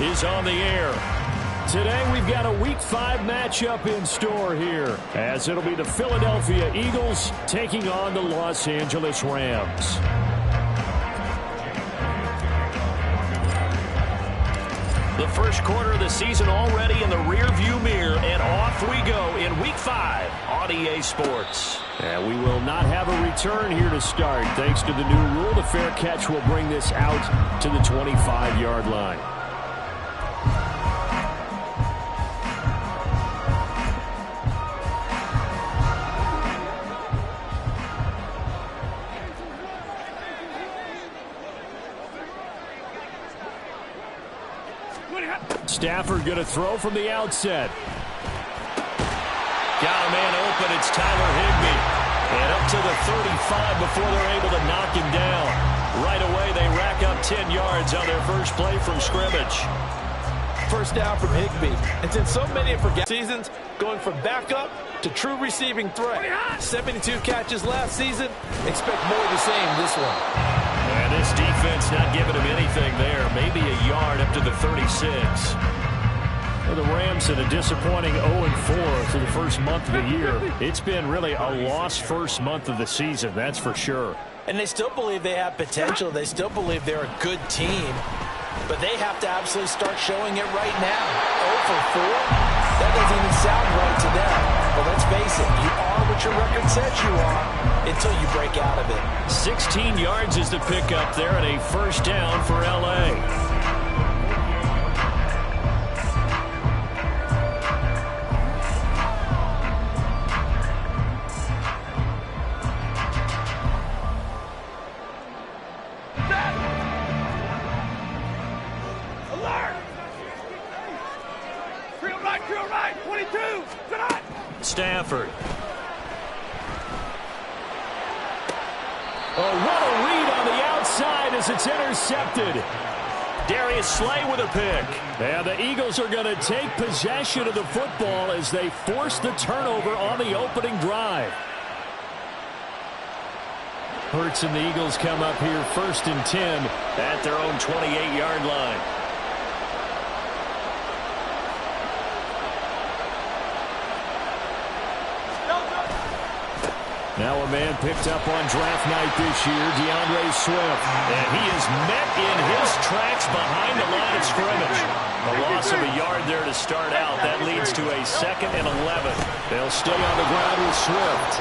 is on the air. Today we've got a Week 5 matchup in store here, as it'll be the Philadelphia Eagles taking on the Los Angeles Rams. The first quarter of the season already in the rearview mirror, and off we go in Week 5 on EA Sports. And we will not have a return here to start. Thanks to the new rule, the fair catch will bring this out to the 25-yard line. Stafford going to throw from the outset. Got a man open. It's Tyler Higbee. And up to the 35 before they're able to knock him down. Right away, they rack up 10 yards on their first play from scrimmage. First down from Higbee. And since so many have forgotten seasons, going from backup to true receiving threat. 72 catches last season. Expect more of the same this one. And this defense not giving him anything there. Maybe a yard up to the 36. Well, the Rams in a disappointing 0-4 through the first month of the year. It's been really a lost first month of the season, that's for sure. And they still believe they have potential. They still believe they're a good team. But they have to absolutely start showing it right now. 0-4? That doesn't even sound right to them. But let's face it, you are what your record says you are until you break out of it. 16 yards is the pickup there and a first down for L.A. Stafford. Oh, what a read on the outside as it's intercepted. Darius Slay with a pick. And the Eagles are going to take possession of the football as they force the turnover on the opening drive. Hurts and the Eagles come up here 1st and 10 at their own 28-yard line. Now a man picked up on draft night this year, DeAndre Swift. And he is met in his tracks behind the line of scrimmage. A loss of a yard there to start out. That leads to a 2nd and 11. They'll stay on the ground with Swift.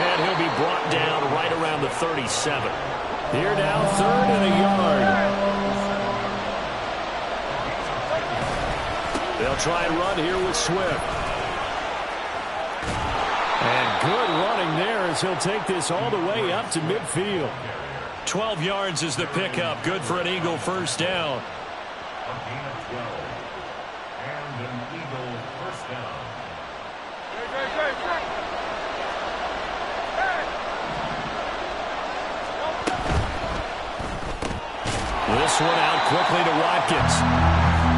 And he'll be brought down right around the 37. Here now, 3rd and a yard. They'll try and run here with Swift. And good running there as he'll take this all the way up to midfield. 12 yards is the pickup. Good for an Eagle first down. This one out quickly to Watkins.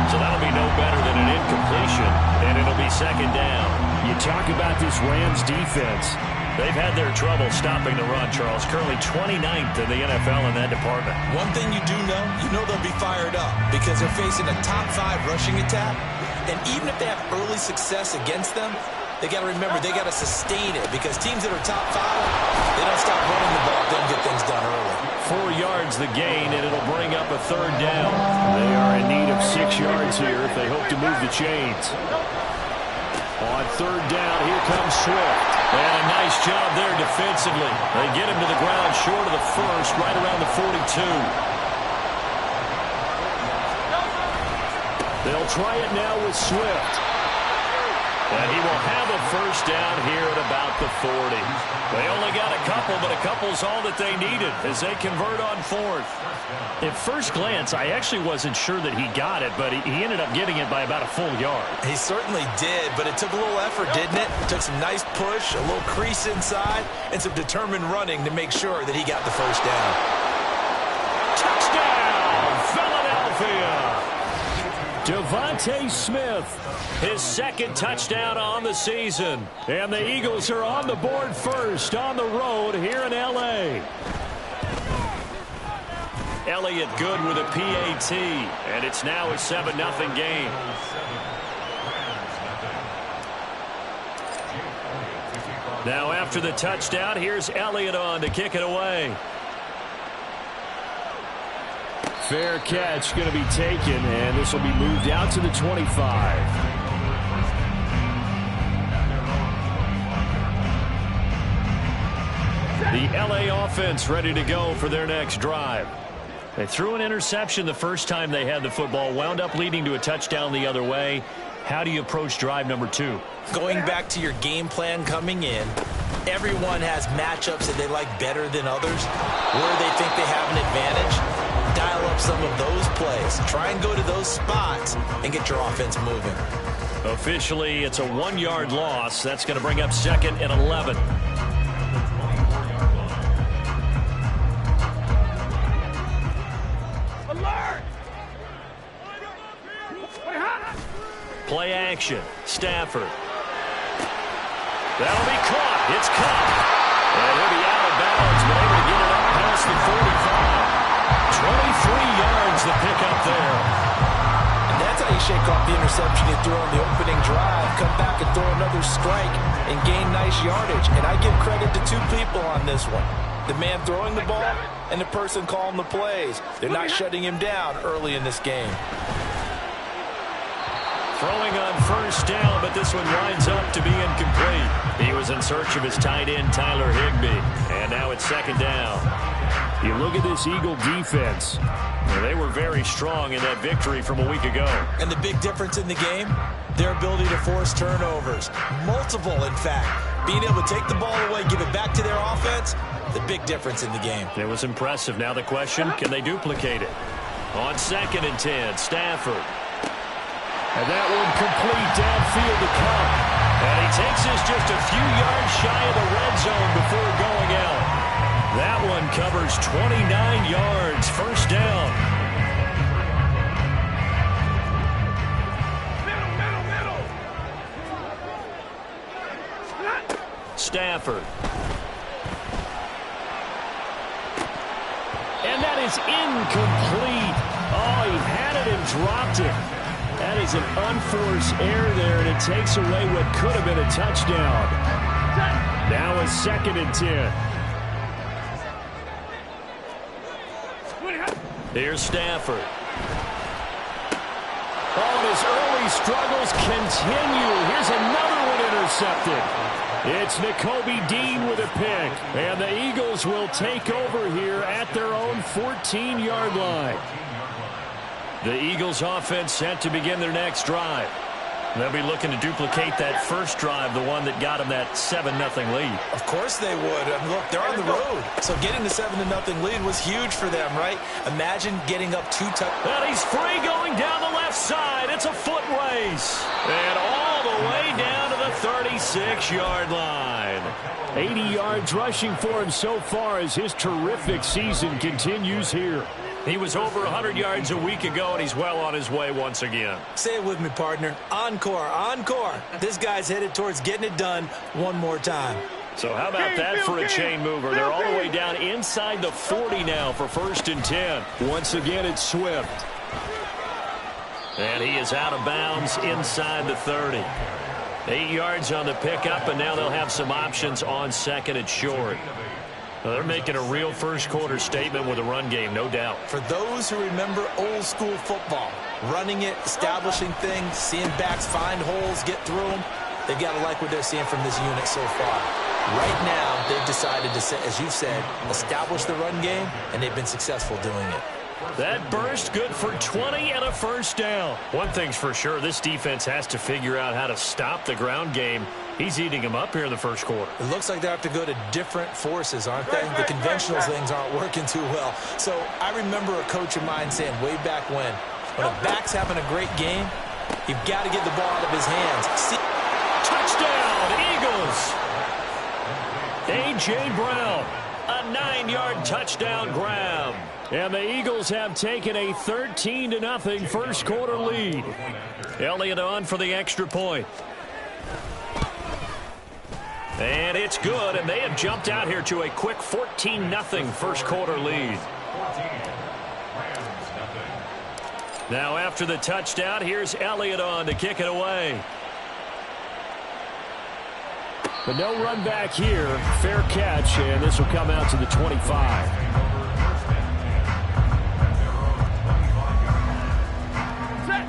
So that'll be no better than an incompletion, and it'll be 2nd down. You talk about this Rams defense. They've had their trouble stopping the run, Charles. Currently 29th in the NFL in that department. One thing you do know they'll be fired up because they're facing a top 5 rushing attack. And even if they have early success against them, they got to remember they got to sustain it because teams that are top 5, they don't stop running the ball. They don't get things done early. 4 yards the gain, and it'll bring up a 3rd down. They are in need of 6 yards here if they hope to move the chains. On 3rd down, here comes Swift. And a nice job there defensively. They get him to the ground short of the 1st, right around the 42. They'll try it now with Swift. And he will have a first down here at about the 40. They only got a couple, but a couple's all that they needed as they convert on 4th. At first glance, I actually wasn't sure that he got it, but he ended up getting it by about a full yard. He certainly did, but it took a little effort, didn't it? Took some nice push, a little crease inside, and some determined running to make sure that he got the first down. Touchdown, Philadelphia! Devontae Smith, his 2nd touchdown on the season. And the Eagles are on the board first on the road here in L.A. Elliott good with a PAT, and it's now a 7-0 game. Now after the touchdown, here's Elliott on to kick it away. Fair catch going to be taken, and this will be moved out to the 25. The LA offense ready to go for their next drive. They threw an interception the first time they had the football, wound up leading to a touchdown the other way. How do you approach drive number 2? Going back to your game plan coming in, everyone has matchups that they like better than others. Where they think they have an advantage, dial up some of those plays. Try and go to those spots and get your offense moving. Officially, it's a 1-yard loss. That's going to bring up 2nd and 11. Play action. Stafford. That'll be caught. It's caught. And he'll be out of bounds, but able to get it up past the 45. 23 yards the pickup there. And that's how you shake off the interception you threw on the opening drive. Come back and throw another strike and gain nice yardage. And I give credit to 2 people on this one. The man throwing the ball and the person calling the plays. They're not shutting him down early in this game. Throwing on first down, but this one winds up to be incomplete. He was in search of his tight end, Tyler Higbee. And now it's 2nd down. You look at this Eagle defense. Well, they were very strong in that victory from a week ago. And the big difference in the game, their ability to force turnovers. Multiple, in fact. Being able to take the ball away, give it back to their offense, the big difference in the game. It was impressive. Now the question, can they duplicate it? On 2nd and 10, Stafford. And that one complete downfield to Cup. And he takes us just a few yards shy of the red zone before going out. That one covers 29 yards. First down. Stafford. And that is incomplete. Oh, he had it and dropped it. That is an unforced error there, and it takes away what could have been a touchdown. Now a 2nd and 10. Here's Stafford. Oh, and his early struggles continue. Here's another one intercepted. It's Nakobe Dean with a pick, and the Eagles will take over here at their own 14-yard line. The Eagles offense set to begin their next drive. They'll be looking to duplicate that first drive, the one that got them that 7-0 lead. Of course they would. I mean, look, they're on the road. So getting the 7-0 lead was huge for them, right? Imagine getting up 2 touchdowns. And he's free going down the left side. It's a foot race. And all the way down to the 36-yard line. 80 yards rushing for him so far as his terrific season continues here. He was over 100 yards a week ago, and he's well on his way once again. Say it with me, partner. Encore, encore. This guy's headed towards getting it done one more time. So how about that for a chain mover? They're all the way down inside the 40 now for 1st and 10. Once again, it's Swift. And he is out of bounds inside the 30. 8 yards on the pickup, and now they'll have some options on 2nd and short. Well, they're making a real first-quarter statement with a run game, no doubt. For those who remember old-school football, running it, establishing things, seeing backs find holes, get through them, they've got to like what they're seeing from this unit so far. Right now, they've decided to, as you said, establish the run game, and they've been successful doing it. That burst good for 20 and a first down. One thing's for sure, this defense has to figure out how to stop the ground game. He's eating them up here in the first quarter. It looks like they have to go to different forces, aren't they? The conventional things aren't working too well. So I remember a coach of mine saying way back when a back's having a great game, you've got to get the ball out of his hands. Touchdown, Eagles! A.J. Brown, a 9-yard touchdown grab. And the Eagles have taken a 13-0 first-quarter lead. Elliott on for the extra point. And it's good, and they have jumped out here to a quick 14-0 first-quarter lead. Now after the touchdown, here's Elliott on to kick it away. But no run back here. Fair catch, and this will come out to the 25.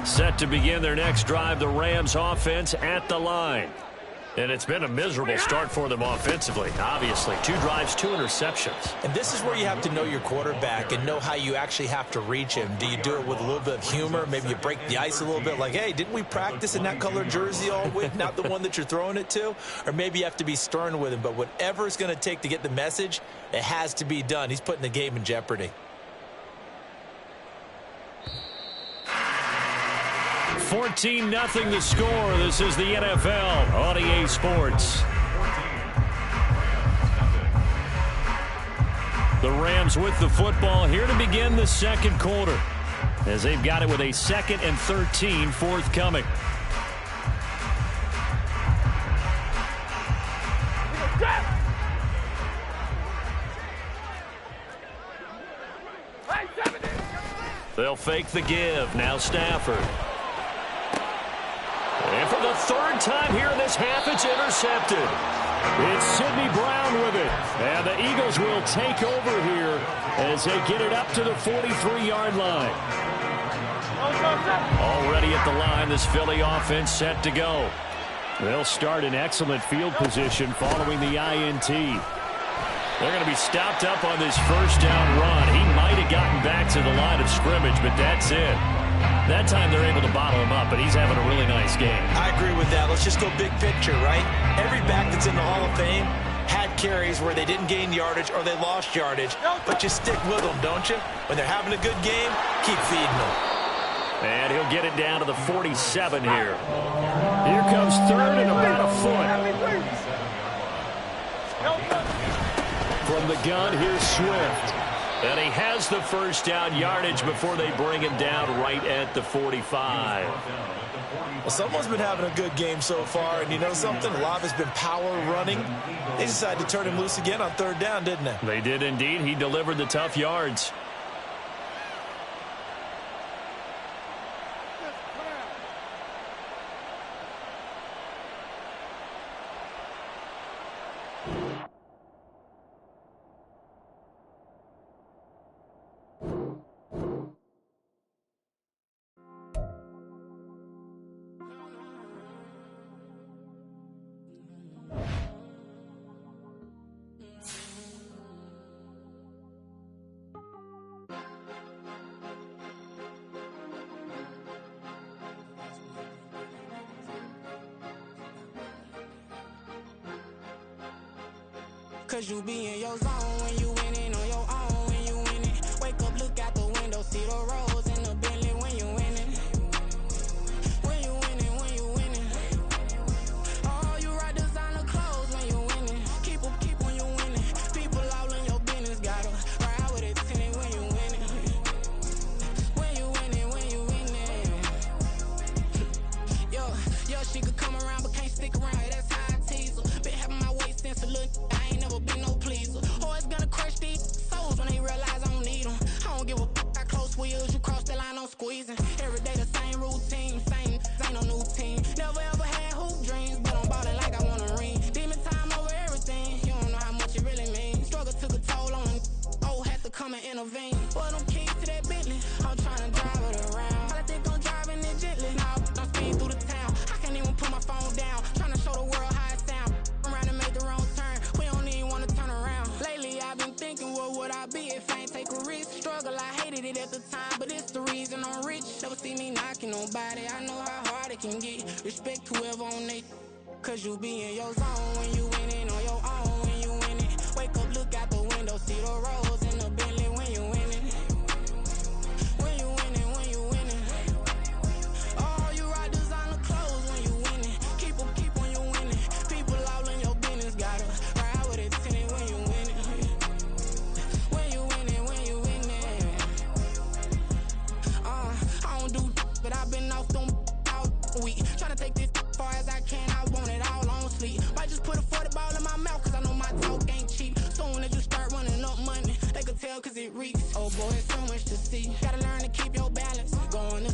Set to begin their next drive, the Rams offense at the line. And it's been a miserable start for them offensively, obviously. 2 drives, 2 interceptions. And this is where you have to know your quarterback and know how you actually have to reach him. Do you do it with a little bit of humor? Maybe you break the ice a little bit like, hey, didn't we practice in that color jersey all week, not the one that you're throwing it to? Or maybe you have to be stern with him. But whatever it's going to take to get the message, it has to be done. He's putting the game in jeopardy. 14-0 the score. This is the NFL on EA Sports. The Rams with the football here to begin the second quarter, as they've got it with a 2nd and 13 forthcoming. They'll fake the give. Now Stafford. And for the 3rd time here in this half, it's intercepted. It's Sidney Brown with it. And the Eagles will take over here as they get it up to the 43-yard line. Already at the line, this Philly offense set to go. They'll start in excellent field position following the INT. They're going to be stopped up on this first down run. He might have gotten back to the line of scrimmage, but that's it. That time they're able to bottle him up, but he's having a really nice game. I agree with that. Let's just go big picture, right? Every back that's in the Hall of Fame had carries where they didn't gain yardage or they lost yardage, but you stick with them, don't you? When they're having a good game, keep feeding them. And he'll get it down to the 47 here. Here comes 3rd and about a foot. From the gun, here's Swift. And he has the first down yardage before they bring him down right at the 45. Well, someone's been having a good game so far, and you know something? A lot has been power running. They decided to turn him loose again on 3rd down, didn't they? They did indeed. He delivered the tough yards. Cause you be in your zone when you winning on your own when you winning. Wake up, look out the window, see the rose in the Bentley when you winning. When you winning, when you winning. Oh, you ride designer clothes when you winning. Keep when you winning. People all in your business, gotta ride with it tinted when you winning. When you winning, when you winning. Yo, she could come around but can't stick around. That's how I tease her. Been having my waist since a little. I ain't never been no pleaser. Always gonna crush these souls when they realize I don't need them. I don't give a f***. I close wheels, you cross the line, I'm squeezing. Every day the same routine, same, ain't no new team. Never ever had hoop dreams, but I'm ballin' like I want a ring. Demon time over everything, you don't know how much it really means. Struggle took a toll on them, had to come and intervene. Boy, them keys to that Bentley, I'm trying to drive it around. I think I'm driving it gently, now I'm speeding through the town. I can't even put my phone down, trying to show the world how it sound. I'm around to make the wrong turn, we don't even want to turn around. Lately I've been thinking, what would I be if I ain't take a risk? Struggle, I hated it at the time, but it's the reason I'm rich. Never see me knocking nobody, I know how hard it can get. Respect whoever on they, cause you be in your zone when you winning on your own when you winning. Wake up, look out the window, see the rose in the Bentley when you winning. When you winning, when you winning. Oh, you ride designer clothes when you winning. Keep when you winning. People all in your business, gotta ride with it tinted when you winning. When you winning, when you winning. I don't do but I've been off them all week. Tryna take this far as I can, I want it all on sleep. Might just put a 40 ball in my mouth, cause I know my talk ain't cheap. Soon as you start running up money, they could tell cause it reeks. Oh boy, it's so much to see. Gotta learn to keep your balance. Going to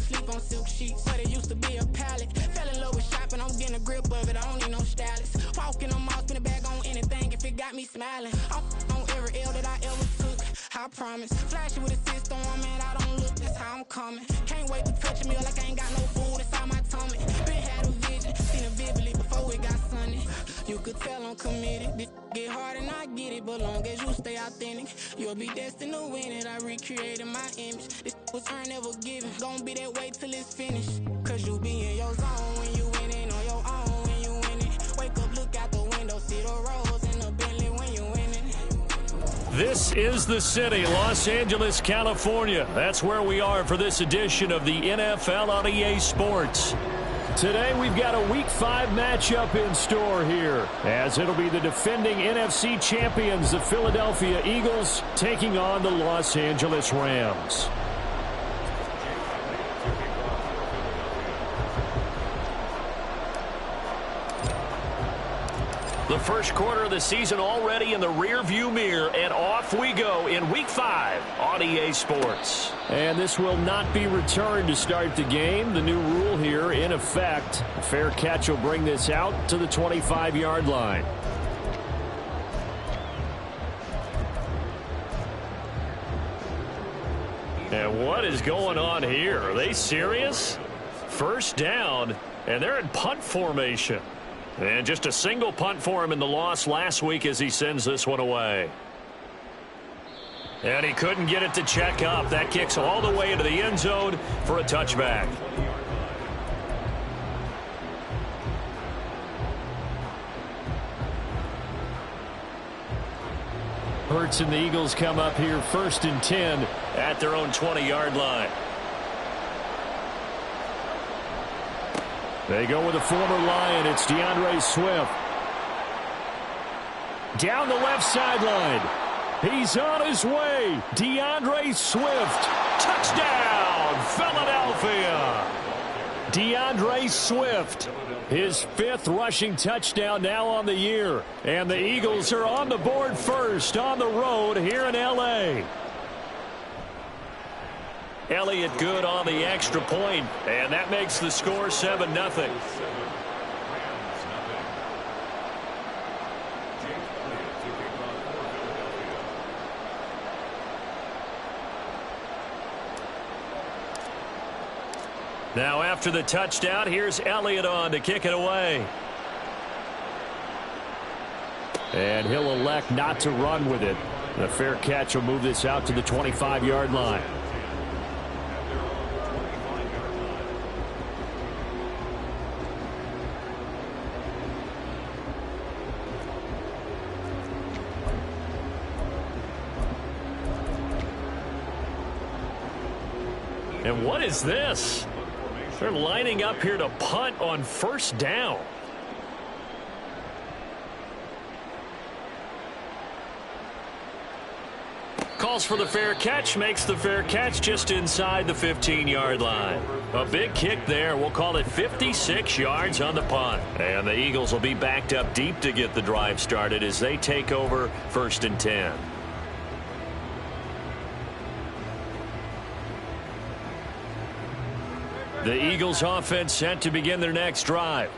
silk sheets. But it used to be a pallet. Fell in love with shopping, I'm getting a grip of it. I don't need no stylist. Walking on mouth, spin a bag on anything if it got me smiling. I'm on every L that I ever took, I promise. Flashing with a system on, man, I don't look, that's how I'm coming. Can't wait to touch a meal like I ain't got no food inside my tummy. Been had a vision, seen it vividly before it got sunny. You could tell I'm committed. This get hard and I get it, but long as you stay authentic, you'll be destined to win it. I recreated my image. This was earned, never given. Gonna be that way till it's finished. Cause you be in your zone when you winning on your own when you winning. Wake up, look out the window, see the rose in the Bentley when you winning. This is the city, Los Angeles, California. That's where we are for this edition of the NFL on EA Sports. Today we've got a Week 5 matchup in store here, as it'll be the defending NFC champions, the Philadelphia Eagles, taking on the Los Angeles Rams. The first quarter of the season already in the rearview mirror, and off we go in Week 5 on EA Sports. And this will not be returned to start the game. The new rule here in effect. A fair catch will bring this out to the 25-yard line. And what is going on here? Are they serious? First down, and they're in punt formation. And just a single punt for him in the loss last week as he sends this one away. And he couldn't get it to check up. That kicks all the way into the end zone for a touchback. Hurts and the Eagles come up here 1st and 10 at their own 20-yard line. They go with a former Lion. It's DeAndre Swift. Down the left sideline. He's on his way. DeAndre Swift. Touchdown, Philadelphia. DeAndre Swift. His 5th rushing touchdown now on the year. And the Eagles are on the board first on the road here in L.A. Elliott good on the extra point, and that makes the score 7-0. Now after the touchdown, here's Elliott on to kick it away. And he'll elect not to run with it. A fair catch will move this out to the 25-yard line. And what is this? They're lining up here to punt on first down. Calls for the fair catch, makes the fair catch just inside the 15-yard line. A big kick there. We'll call it 56 yards on the punt. And the Eagles will be backed up deep to get the drive started as they take over 1st and 10. The Eagles offense set to begin their next drive.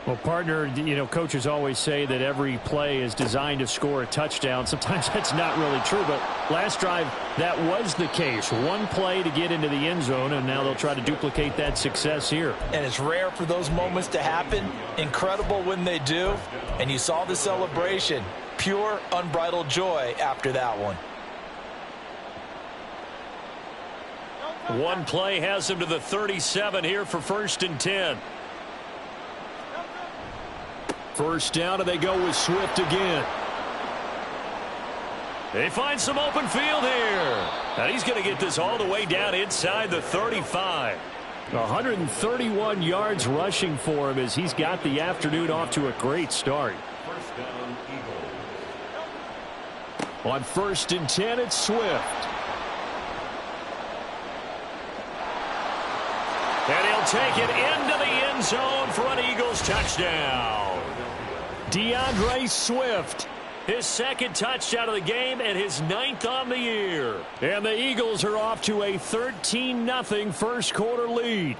Well, partner, you know, coaches always say that every play is designed to score a touchdown. Sometimes that's not really true, but last drive, that was the case. One play to get into the end zone, and now they'll try to duplicate that success here. And it's rare for those moments to happen. Incredible when they do. And you saw the celebration. Pure, unbridled joy after that one. One play has him to the 37 here for 1st and 10. First down, and they go with Swift again. They find some open field here. And he's going to get this all the way down inside the 35. 131 yards rushing for him as he's got the afternoon off to a great start. On 1st and 10, it's Swift. And he'll take it into the end zone for an Eagles touchdown. DeAndre Swift, his 2nd touchdown of the game and his 9th on the year. And the Eagles are off to a 13-0 first quarter lead.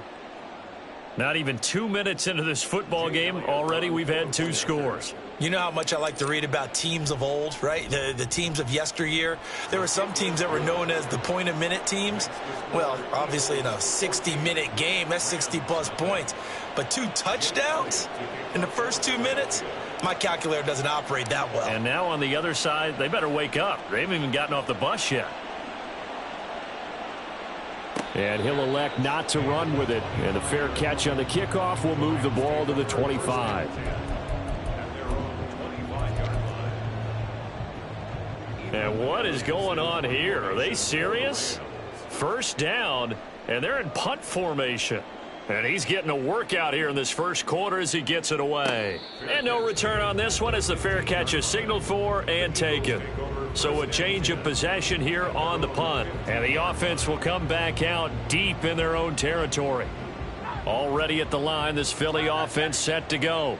Not even 2 minutes into this football game, already we've had 2 scores. You know how much I like to read about teams of old, right? The teams of yesteryear. There were some teams that were known as the point-a-minute teams. Well, obviously in a 60-minute game, that's 60-plus points. But 2 touchdowns in the first 2 minutes? My calculator doesn't operate that well. And now on the other side, they better wake up. They haven't even gotten off the bus yet. And he'll elect not to run with it. And the fair catch on the kickoff will move the ball to the 25. And what is going on here? Are they serious? First down, and they're in punt formation. And he's getting a workout here in this first quarter as he gets it away. And no return on this one as the fair catch is signaled for and taken. So a change of possession here on the punt. And the offense will come back out deep in their own territory. Already at the line, this Philly offense set to go.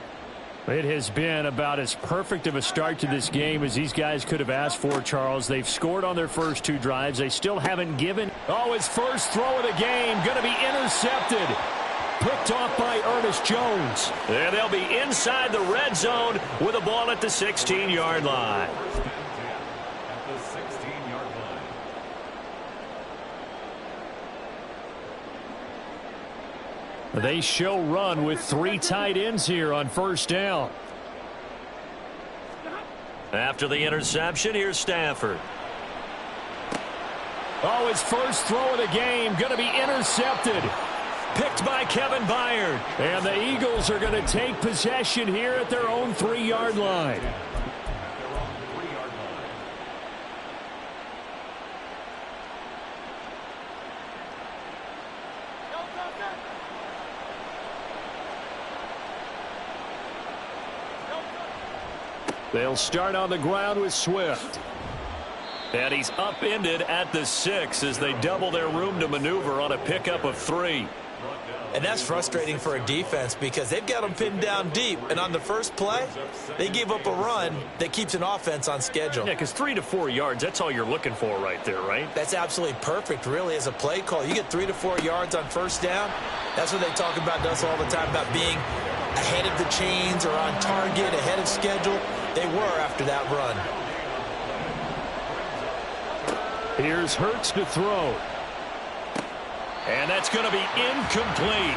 It has been about as perfect of a start to this game as these guys could have asked for, Charles. They've scored on their first 2 drives. They still haven't given. Oh, his first throw of the game going to be intercepted. Picked off by Ernest Jones. And they'll be inside the red zone with a ball at the 16-yard line. They show run with 3 tight ends here on first down. After the interception, here's Stafford. Oh, his first throw of the game going to be intercepted. Picked by Kevin Byard. And the Eagles are going to take possession here at their own 3-yard line. They'll start on the ground with Swift. And he's upended at the 6 as they double their room to maneuver on a pickup of 3. And that's frustrating for a defense because they've got them pinned down deep. And on the first play, they give up a run that keeps an offense on schedule. Yeah, because 3 to 4 yards, that's all you're looking for right there, right? That's absolutely perfect, really, as a play call. You get 3 to 4 yards on first down. That's what they talk about us all the time, about being ahead of the chains or on target, ahead of schedule. They were after that run. Here's Hurts to throw. And that's going to be incomplete.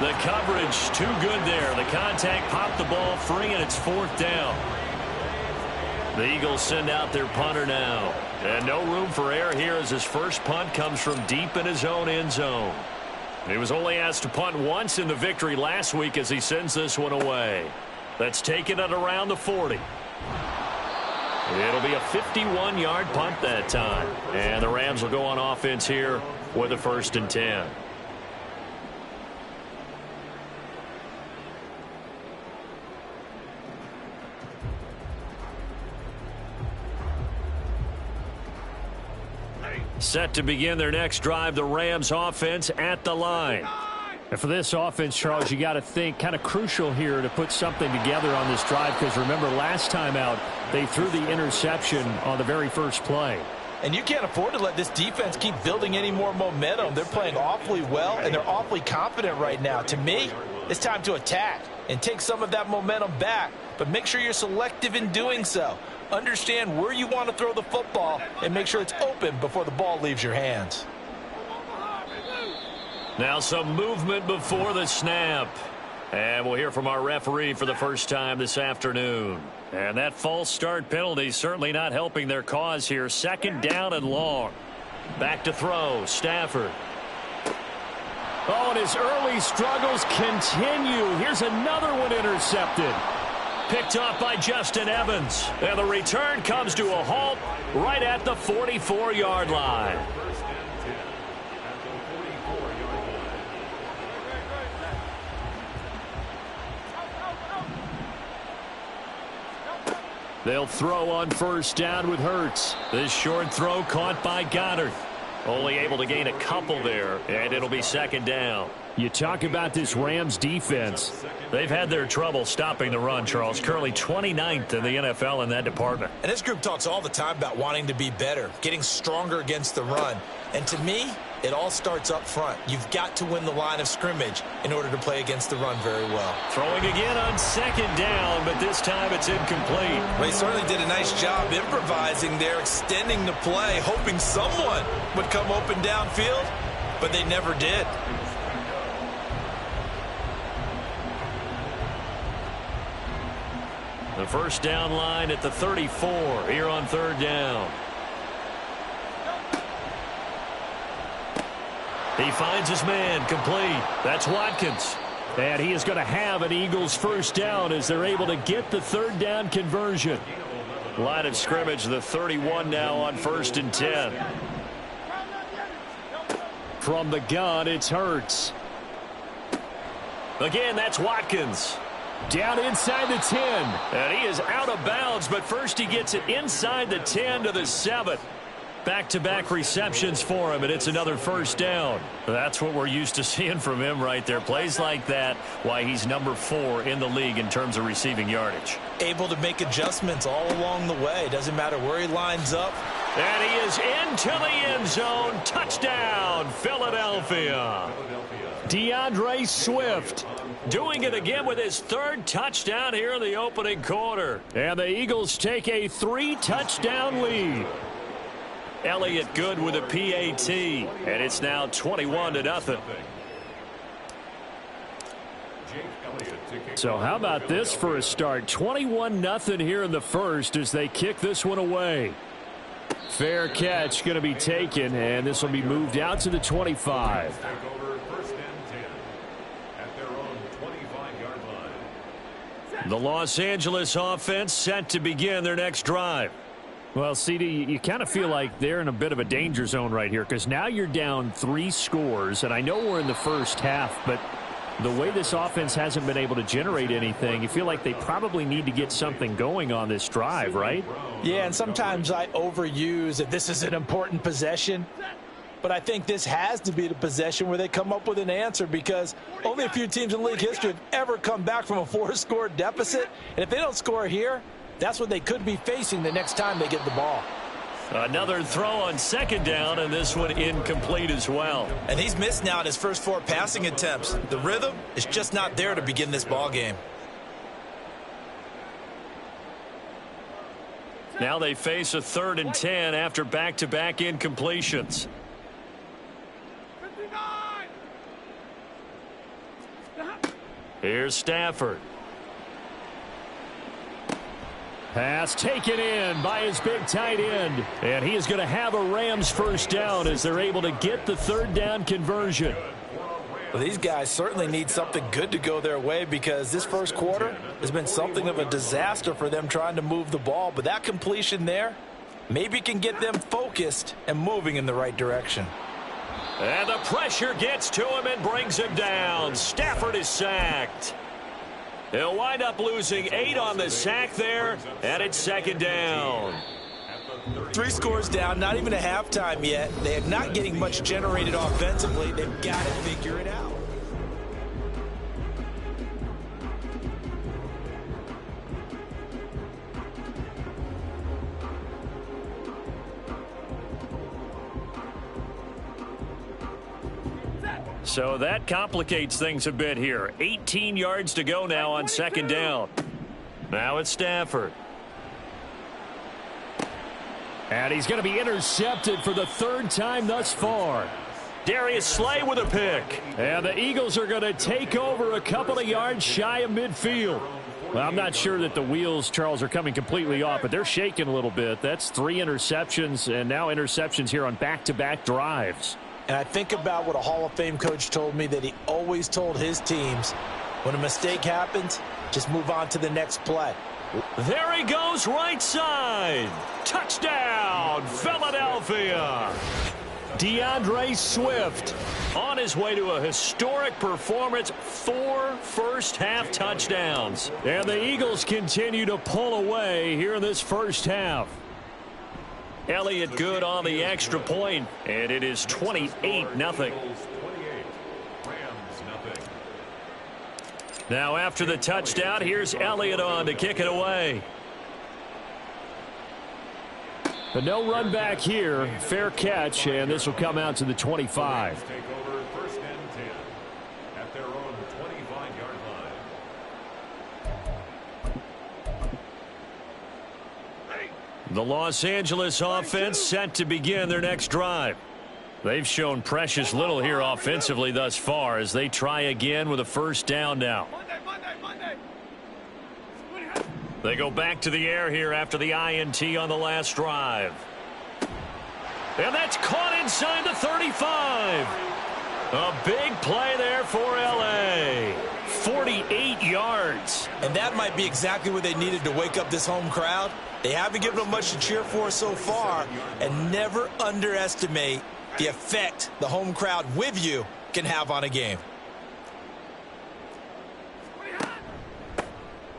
The coverage too good there. The contact popped the ball free, and it's 4th down. The Eagles send out their punter now. And no room for error here as his first punt comes from deep in his own end zone. He was only asked to punt once in the victory last week as he sends this one away. That's taken at around the 40. It'll be a 51-yard punt that time. And the Rams will go on offense here with a 1st and 10. Set to begin their next drive, the Rams offense at the line. And for this offense, Charles, you got to think kind of crucial here to put something together on this drive because remember last time out they threw the interception on the very first play. And you can't afford to let this defense keep building any more momentum. They're playing awfully well, and they're awfully confident right now. To me, it's time to attack and take some of that momentum back, but make sure you're selective in doing so. Understand where you want to throw the football and make sure it's open before the ball leaves your hands. Now some movement before the snap. And we'll hear from our referee for the first time this afternoon. And that false start penalty certainly not helping their cause here. 2nd down and long. Back to throw. Stafford. Oh, and his early struggles continue. Here's another one intercepted. Picked off by Justin Evans. And the return comes to a halt right at the 44-yard line. They'll throw on first down with Hurts. This short throw caught by Goddard. Only able to gain a couple there, and it'll be 2nd down. You talk about this Rams defense. They've had their trouble stopping the run, Charles. Currently 29th in the NFL in that department. And this group talks all the time about wanting to be better, getting stronger against the run. And to me, It all starts up front. You've got to win the line of scrimmage in order to play against the run very well. Throwing again on second down, but this time it's incomplete. Well, he certainly did a nice job improvising there, extending the play, hoping someone would come open downfield, but they never did. The first down line at the 34 here on third down. He finds his man, complete. That's Watkins. And he is going to have an Eagles first down as they're able to get the third down conversion. Line of scrimmage, the 31 now on 1st and 10. From the gun, it's Hurts. Again, that's Watkins. Down inside the 10. And he is out of bounds, but first he gets it inside the 10 to the 7. Back-to-back receptions for him, and it's another first down. That's what we're used to seeing from him right there. Plays like that, why he's number 4 in the league in terms of receiving yardage. Able to make adjustments all along the way. Doesn't matter where he lines up. And he is into the end zone. Touchdown, Philadelphia. DeAndre Swift doing it again with his 3rd touchdown here in the opening quarter. And the Eagles take a 3-touchdown lead. Elliott good with a PAT, and it's now 21-0. So how about this for a start? 21-0 here in the first as they kick this one away. Fair catch going to be taken, and this will be moved out to the 25. The Los Angeles offense set to begin their next drive. Well, CD, you kind of feel like they're in a bit of a danger zone right here because now you're down 3 scores, and I know we're in the first half, but the way this offense hasn't been able to generate anything, you feel like they probably need to get something going on this drive, right? Yeah, and sometimes I overuse that this is an important possession, but I think this has to be the possession where they come up with an answer because only a few teams in league history have ever come back from a 4-score deficit, and if they don't score here, that's what they could be facing the next time they get the ball. Another throw on second down, and this one incomplete as well. And he's missed now in his first 4 passing attempts. The rhythm is just not there to begin this ball game. Now they face a 3rd and 10 after back-to-back incompletions. Here's Stafford. Pass taken in by his big tight end. And he is going to have a Rams first down as they're able to get the 3rd down conversion. Well, these guys certainly need something good to go their way because this first quarter has been something of a disaster for them trying to move the ball. But that completion there maybe can get them focused and moving in the right direction. And the pressure gets to him and brings him down. Stafford is sacked. He'll wind up losing 8 on the sack there, and it's 2nd down. 3 scores down, not even a halftime yet. They are not getting much generated offensively. They've got to figure it out. So that complicates things a bit here. 18 yards to go now on 2nd down. Now it's Stafford. And he's going to be intercepted for the 3rd time thus far. Darius Slay with a pick. And the Eagles are going to take over a couple of yards shy of midfield. Well, I'm not sure that the wheels, Charles, are coming completely off, but they're shaking a little bit. That's 3 interceptions and now interceptions here on back-to-back drives. And I think about what a Hall of Fame coach told me that he always told his teams, when a mistake happens, just move on to the next play. There he goes right side. Touchdown, Philadelphia. DeAndre Swift on his way to a historic performance, 4 first-half touchdowns. And the Eagles continue to pull away here in this first half. Elliott good on the extra point, and it is 28-0. Now after the touchdown, here's Elliott on to kick it away. But no run back here. Fair catch, and this will come out to the 25. Take over 1st and 10 at their own 25-yard line. The Los Angeles offense set to begin their next drive. They've shown precious little here offensively thus far as they try again with a first down now. They go back to the air here after the INT on the last drive. And that's caught inside the 35. A big play there for L.A. 48 yards. And that might be exactly what they needed to wake up this home crowd. They haven't given them much to cheer for so far, and never underestimate the effect the home crowd with you can have on a game.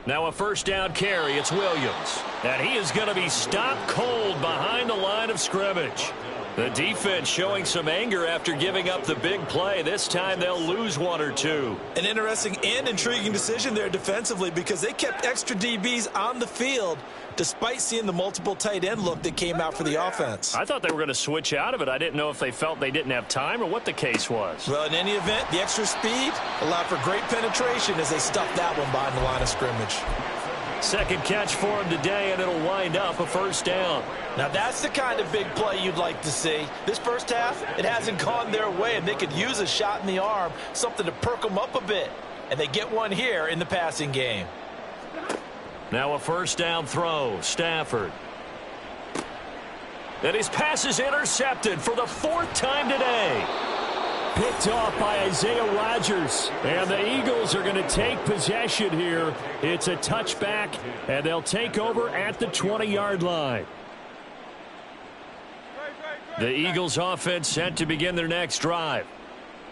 Now a first down carry. It's Williams. And he is going to be stopped cold behind the line of scrimmage. The defense showing some anger after giving up the big play. This time they'll lose one or two. An interesting and intriguing decision there defensively because they kept extra DBs on the field despite seeing the multiple tight end look that came out for the offense. I thought they were going to switch out of it. I didn't know if they felt they didn't have time or what the case was. Well, in any event, the extra speed allowed for great penetration as they stuffed that one behind the line of scrimmage. Second catch for him today, and it'll wind up a first down. Now that's the kind of big play you'd like to see. This first half, it hasn't gone their way, and they could use a shot in the arm, something to perk them up a bit. And they get one here in the passing game. Now a first down throw. Stafford. And his pass is intercepted for the 4th time today. Picked off by Isaiah Rodgers. And the Eagles are going to take possession here. It's a touchback, and they'll take over at the 20-yard line. The Eagles offense set to begin their next drive.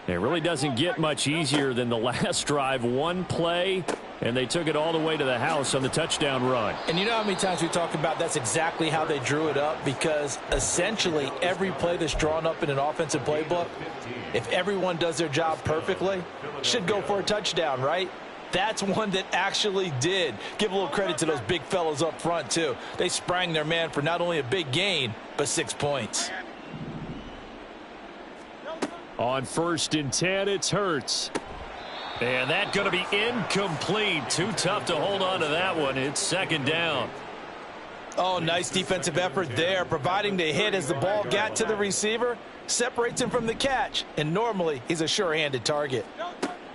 It really doesn't get much easier than the last drive. One play, and they took it all the way to the house on the touchdown run. And you know how many times we talk about that's exactly how they drew it up, because essentially every play that's drawn up in an offensive playbook, if everyone does their job perfectly, should go for a touchdown, right? That's one that actually did. Give a little credit to those big fellows up front, too. They sprang their man for not only a big gain, but 6 points. On 1st and 10, it's Hurts. And that's going to be incomplete. Too tough to hold on to that one. It's second down. Oh, nice defensive effort there, providing the hit as the ball got to the receiver, separates him from the catch, and normally he's a sure-handed target.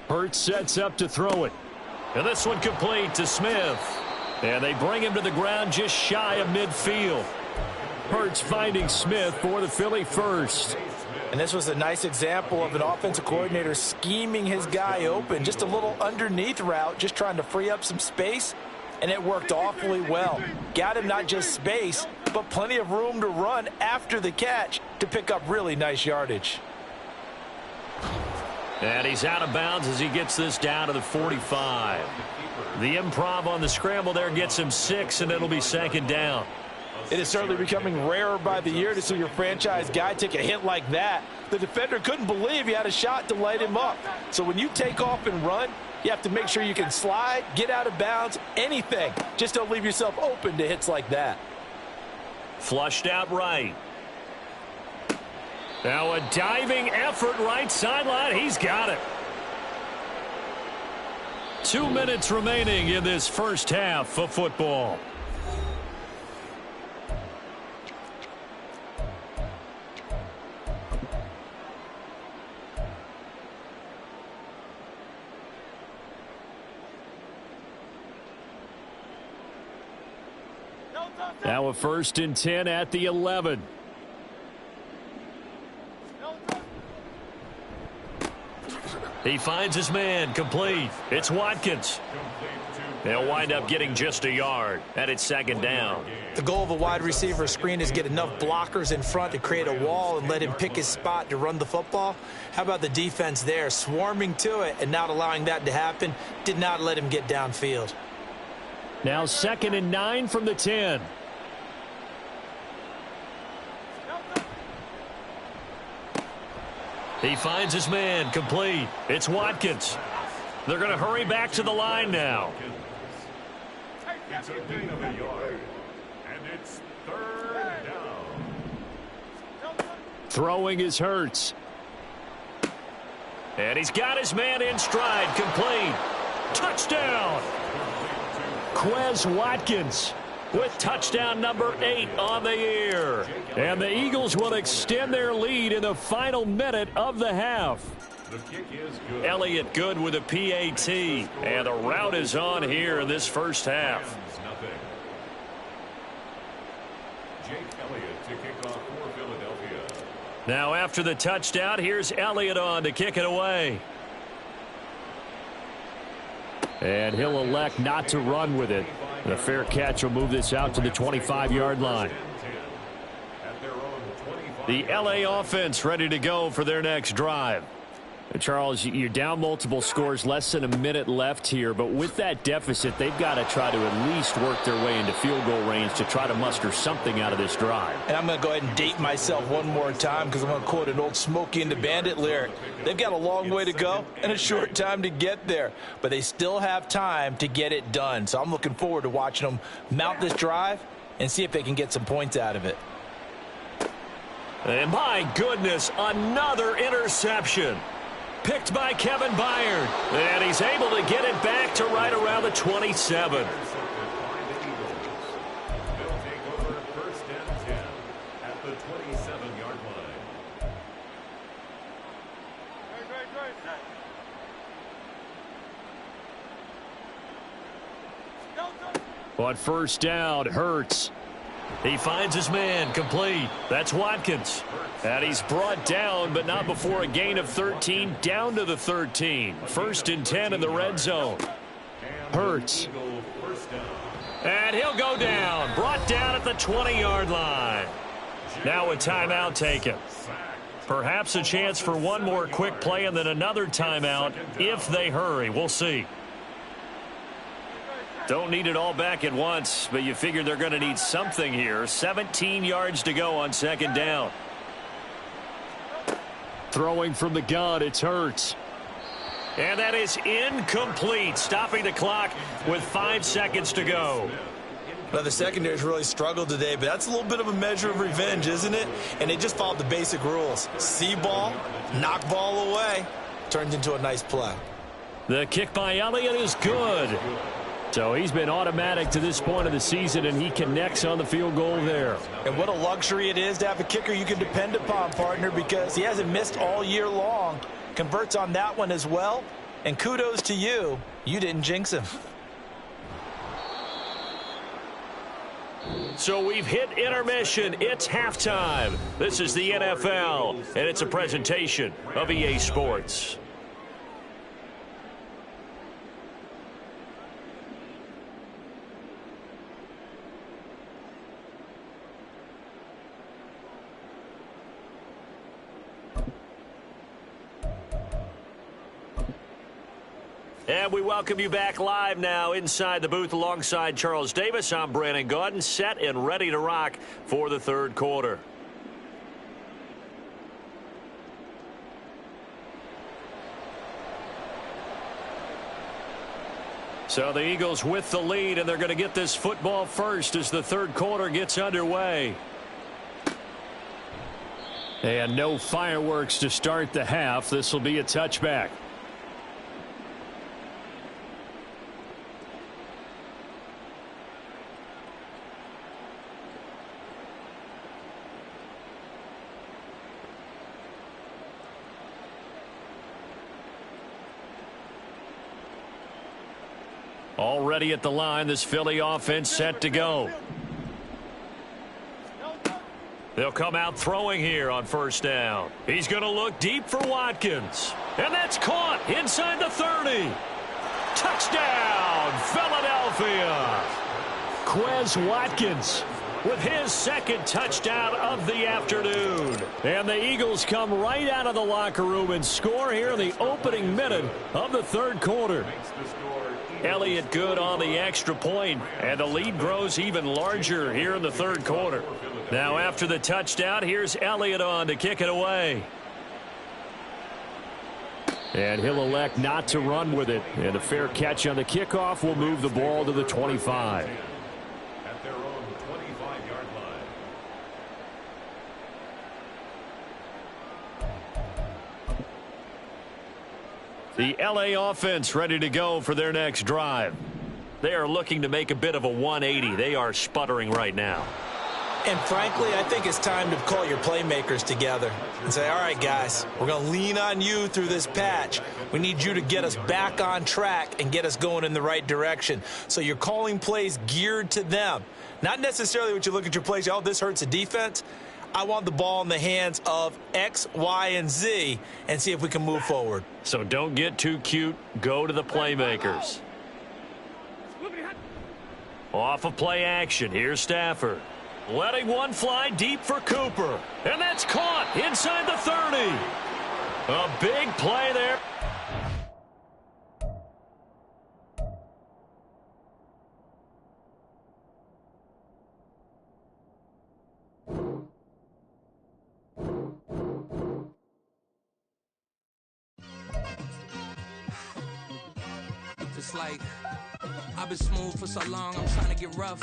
Hurts sets up to throw it. And this one complete to Smith. And they bring him to the ground just shy of midfield. Hurts finding Smith for the Philly first. And this was a nice example of an offensive coordinator scheming his guy open. Just a little underneath route, just trying to free up some space, and it worked awfully well. Got him not just space, but plenty of room to run after the catch to pick up really nice yardage. And he's out of bounds as he gets this down to the 45. The improv on the scramble there gets him 6, and it'll be second down. It is certainly becoming rarer by the year to see your franchise guy take a hit like that. The defender couldn't believe he had a shot to light him up. So when you take off and run, you have to make sure you can slide, get out of bounds, anything. Just don't leave yourself open to hits like that. Flushed out right. Now a diving effort right sideline. He's got it. 2 minutes remaining in this first half of football. Now a 1st and 10 at the 11. He finds his man complete. It's Watkins. They'll wind up getting just a yard, and it's second down. The goal of a wide receiver screen is get enough blockers in front to create a wall and let him pick his spot to run the football. How about the defense there, swarming to it and not allowing that to happen? Did not let him get downfield. Now 2nd and 9 from the 10. He finds his man complete. It's Watkins. They're going to hurry back to the line now. It's a gain of a yard, and it's 3rd down. Throwing is Hurts. And he's got his man in stride, complete. Touchdown! Quez Watkins with touchdown number 8 on the year. And the Eagles will extend their lead in the final minute of the half. The kick is good. Elliott good with a PAT. And the route is on here in this first half. Nothing. Jake Elliott to kick off for Philadelphia. Now after the touchdown, here's Elliott on to kick it away. And he'll elect not to run with it. The fair catch will move this out to the 25-yard line. The LA offense ready to go for their next drive. Charles, you're down multiple scores, less than a minute left here, but with that deficit, they've got to try to at least work their way into field goal range to try to muster something out of this drive. And I'm going to go ahead and date myself one more time because I'm going to quote an old Smokey and the Bandit lyric. They've got a long way to go and a short time to get there, but they still have time to get it done. So I'm looking forward to watching them mount this drive and see if they can get some points out of it. And my goodness, another interception. Picked by Kevin Byard. And he's able to get it back to right around the 27. They'll take over first and 10 at the 27-yard line. On first down, Hurts. He finds his man, complete. That's Watkins. And he's brought down, but not before a gain of 13, down to the 13. First and 10 in the red zone. Hurts. And he'll go down. Brought down at the 20-yard line. Now a timeout taken. Perhaps a chance for one more quick play and then another timeout if they hurry. We'll see. Don't need it all back at once, but you figure they're going to need something here. 17 yards to go on second down. Throwing from the gun, it's Hurts. And that is incomplete, stopping the clock with 5 seconds to go. Now, the secondary's really struggled today, but that's a little bit of a measure of revenge, isn't it? And they just followed the basic rules. See ball, knock ball away. Turns into a nice play. The kick by Elliott is good. So he's been automatic to this point of the season, and he connects on the field goal there. And what a luxury it is to have a kicker you can depend upon, partner, because he hasn't missed all year long. Converts on that one as well. And kudos to you. You didn't jinx him. So we've hit intermission. It's halftime. This is the NFL, and it's a presentation of EA Sports. And we welcome you back live now inside the booth alongside Charles Davis. I'm Brandon Gaudin, set and ready to rock for the third quarter. So the Eagles with the lead, and they're going to get this football first as the third quarter gets underway. And no fireworks to start the half. This will be a touchback. Already at the line, this Philly offense set to go. They'll come out throwing here on first down. He's going to look deep for Watkins. And that's caught inside the 30. Touchdown, Philadelphia. Quez Watkins with his second touchdown of the afternoon. And the Eagles come right out of the locker room and score here in the opening minute of the third quarter. Elliott good on the extra point, and the lead grows even larger here in the third quarter. Now after the touchdown, here's Elliott on to kick it away. And he'll elect not to run with it. And a fair catch on the kickoff will move the ball to the 25. At their own 25-yard line. The LA offense ready to go for their next drive. They are looking to make a bit of a 180. They are sputtering right now. And frankly, I think it's time to call your playmakers together and say, all right, guys, we're going to lean on you through this patch. We need you to get us back on track and get us going in the right direction. So you're calling plays geared to them. Not necessarily what you look at your plays, oh, this hurts the defense. I want the ball in the hands of X, Y, and Z and see if we can move forward. So don't get too cute. Go to the playmakers. Off of play action, here's Stafford. Letting one fly deep for Cooper. And that's caught inside the 30. A big play there. It's like I've been smooth for so long, I'm trying to get rough.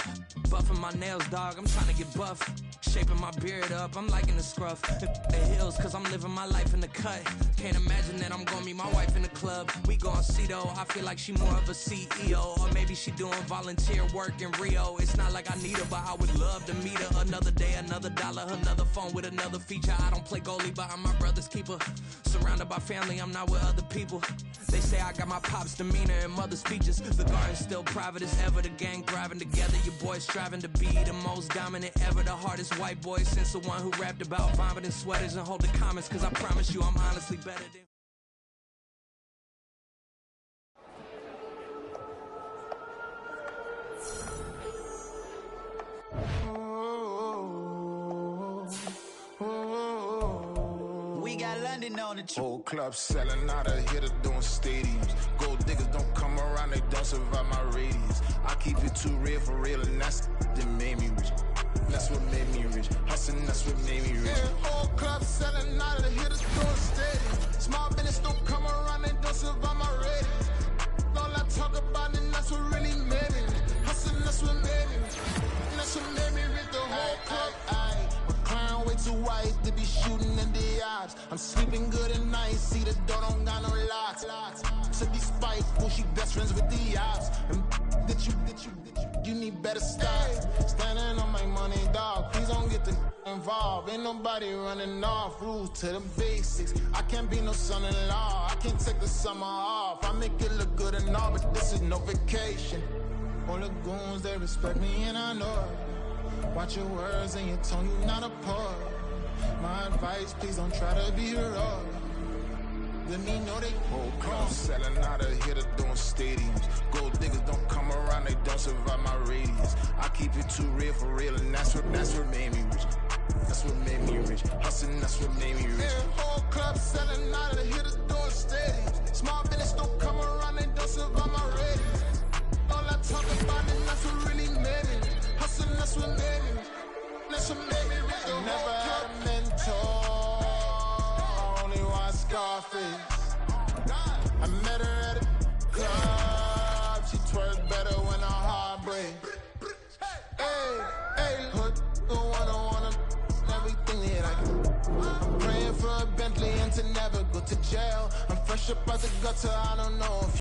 Buffing my nails, dog, I'm trying to get buff. Shaping my beard up, I'm liking the scruff. The hills, cause I'm living my life in the cut. Can't imagine that I'm gonna meet my wife in the club. We gon' see though, I feel like she more of a CEO. Or maybe she doing volunteer work in Rio. It's not like I need her, but I would love to meet her. Another day, another dollar, another phone with another feature. I don't play goalie, but I'm my brother's keeper. Surrounded by family, I'm not with other people. They say I got my pop's demeanor and mother's features. The garden's still private as ever. The gang thriving together. Your boys striving to be the most dominant ever. The hardest white boy since the one who rapped about vomiting sweaters and holding comments. Cause I promise you I'm honestly better than... We got London on the trip. Whole club selling out of hitter doing stadiums. Gold diggers don't come around, they don't survive my radius. I keep it too real for real, and that's that made me rich. That's what made me rich. Hustling, that's what made me rich. Yeah, whole club selling out of the hitters doing stadiums. Small business don't come around, they don't survive my radius. All I talk about, and that's what really made me rich. Hustling, that's what made me rich. That's what made me rich. The whole club, McLaren way too white to be shooting in the odds. I'm sleeping good at night, see the door don't got no locks. To be spiteful, she best friends with the ops. And you need better style. Standing on my money, dog. Please don't get the involved. Ain't nobody running off. Rules to the basics. I can't be no son-in-law. I can't take the summer off. I make it look good and all, but this is no vacation. All the goons, they respect me and I know it. Watch your words and your tone, you not a poet. My advice, please don't try to be heroic. Let me know they whole club selling out of hitter doing stadiums. Gold diggers don't come around, they don't survive my radius. I keep it too real for real, and that's what made me rich. That's what made me rich. Hustling, that's what made me rich. Yeah, whole club selling out of the hitters doing stadiums. Small business don't come around, they don't survive my radius. All I talk about, and that's what really made me rich. Hustling, that's what made me rich. That's what made me rich. I never had a mentor. Scarface. I met her at a club. She twerks better when her heart breaks. Hey, hood, the one I wanna, everything that I can. I'm praying for a Bentley and to never go to jail. I'm fresh up out the gutter, I don't know if